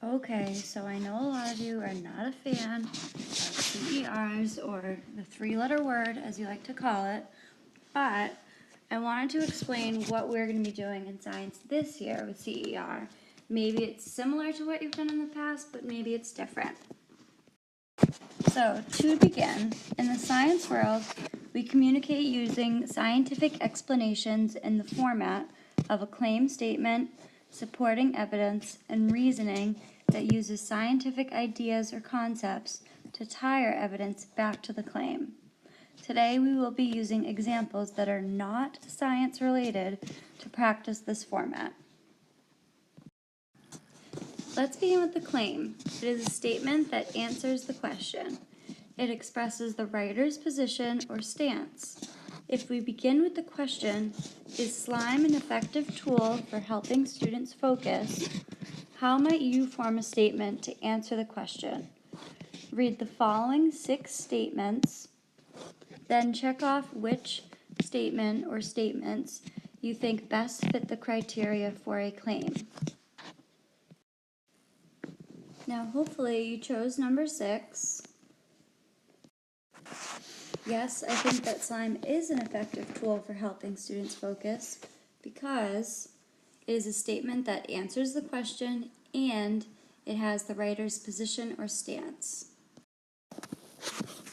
Okay, so I know a lot of you are not a fan of CERs, or the three-letter word as you like to call it, but I wanted to explain what we're going to be doing in science this year with CER. Maybe it's similar to what you've done in the past, but maybe it's different. So, to begin, in the science world, we communicate using scientific explanations in the format of a claim statement, supporting evidence, and reasoning that uses scientific ideas or concepts to tie our evidence back to the claim. Today, we will be using examples that are not science related to practice this format. Let's begin with the claim. It is a statement that answers the question. It expresses the writer's position or stance. If we begin with the question, is slime an effective tool for helping students focus? How might you form a statement to answer the question? Read the following 6 statements, then check off which statement or statements you think best fit the criteria for a claim. Now, hopefully you chose number 6. Yes, I think that slime is an effective tool for helping students focus because it is a statement that answers the question and it has the writer's position or stance.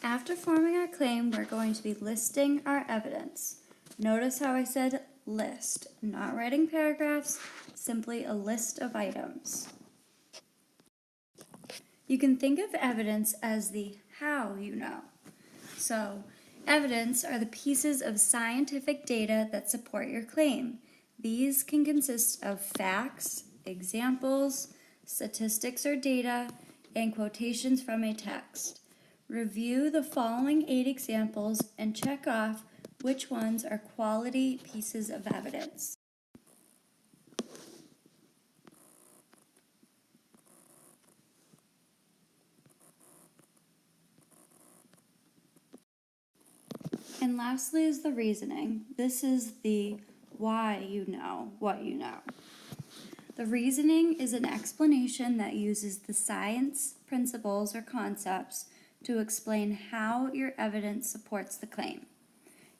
After forming our claim, we're going to be listing our evidence. Notice how I said list, not writing paragraphs, simply a list of items. You can think of evidence as the how you know. So, evidence are the pieces of scientific data that support your claim. These can consist of facts, examples, statistics or data, and quotations from a text. Review the following 8 examples and check off which ones are quality pieces of evidence. And lastly is the reasoning. This is the why you know what you know. The reasoning is an explanation that uses the science principles or concepts to explain how your evidence supports the claim.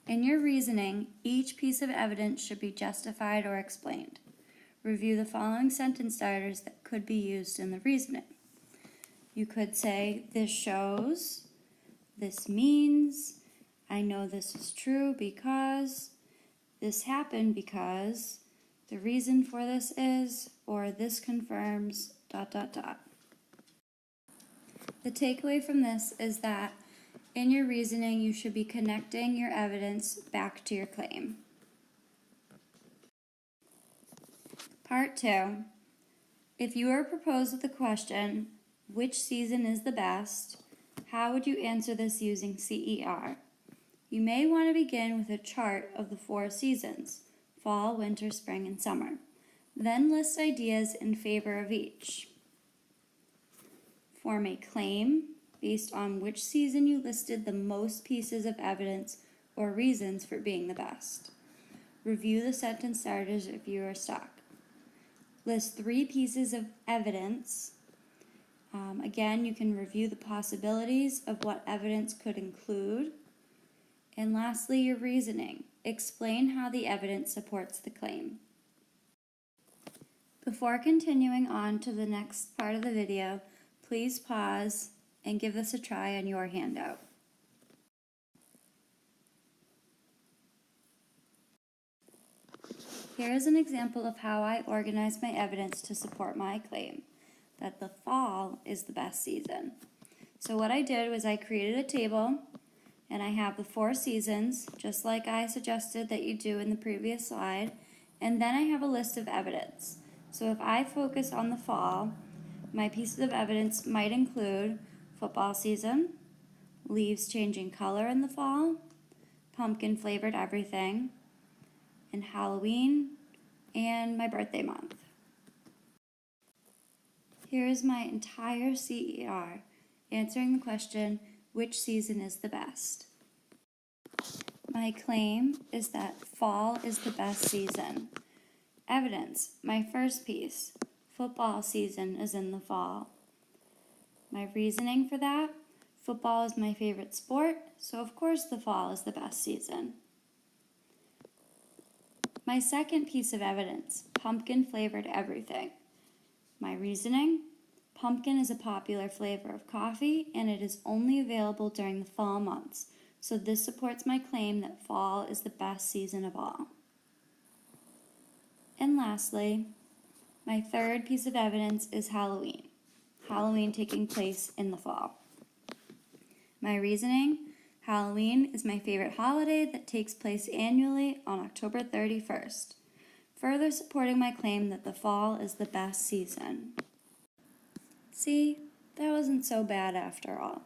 In your reasoning, each piece of evidence should be justified or explained. Review the following sentence starters that could be used in the reasoning. You could say, this shows, this means, I know this is true because, this happened because, the reason for this is, or this confirms, ... The takeaway from this is that in your reasoning, you should be connecting your evidence back to your claim. Part 2. If you are proposed with the question, which season is the best, how would you answer this using CER? You may want to begin with a chart of the 4 seasons, fall, winter, spring, and summer. Then list ideas in favor of each. Form a claim based on which season you listed the most pieces of evidence or reasons for being the best. Review the sentence starters if you are stuck. List 3 pieces of evidence. Again, you can review the possibilities of what evidence could include. And lastly, your reasoning. Explain how the evidence supports the claim. Before continuing on to the next part of the video, please pause and give this a try on your handout. Here is an example of how I organize my evidence to support my claim, that the fall is the best season. So what I did was I created a table, and I have the 4 seasons, just like I suggested that you do in the previous slide, and then I have a list of evidence. So if I focus on the fall, my pieces of evidence might include football season, leaves changing color in the fall, pumpkin flavored everything, and Halloween, and my birthday month. Here is my entire CER answering the question, which season is the best? My claim is that fall is the best season. Evidence, my first piece, football season is in the fall. My reasoning for that: football is my favorite sport, so of course the fall is the best season. My second piece of evidence: pumpkin flavored everything. My reasoning: pumpkin is a popular flavor of coffee and it is only available during the fall months, so this supports my claim that fall is the best season of all. And lastly, my third piece of evidence is Halloween. Halloween taking place in the fall. My reasoning: Halloween is my favorite holiday that takes place annually on October 31st, further supporting my claim that the fall is the best season. See, that wasn't so bad after all.